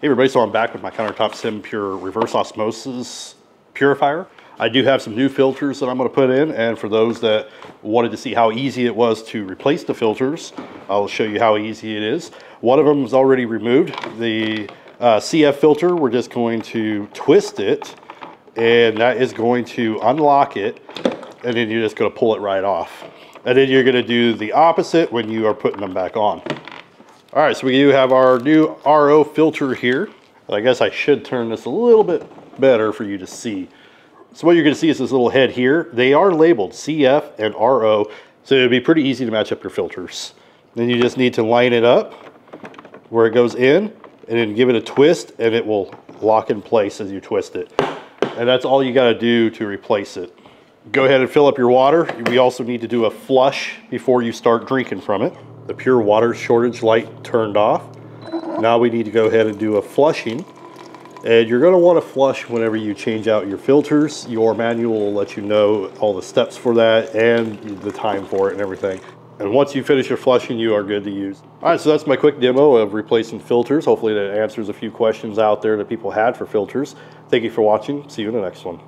Hey everybody, so I'm back with my countertop SimPure reverse osmosis purifier. I do have some new filters that I'm going to put in, and for those that wanted to see how easy it was to replace the filters, I'll show you how easy it is. One of them is already removed. The CF filter, we're just going to twist it, and that is going to unlock it, and then you're just going to pull it right off. And then you're going to do the opposite when you are putting them back on. All right, so we do have our new RO filter here. I guess I should turn this a little bit better for you to see. So what you're gonna see is this little head here. They are labeled CF and RO, so it'll be pretty easy to match up your filters. Then you just need to line it up where it goes in, and then give it a twist, and it will lock in place as you twist it. And that's all you gotta do to replace it. Go ahead and fill up your water. We also need to do a flush before you start drinking from it. The pure water shortage light turned off. Now we need to go ahead and do a flushing. And you're going to want to flush whenever you change out your filters. Your manual will let you know all the steps for that and the time for it and everything. And once you finish your flushing, you are good to use. All right, so that's my quick demo of replacing filters. Hopefully that answers a few questions out there that people had for filters. Thank you for watching. See you in the next one.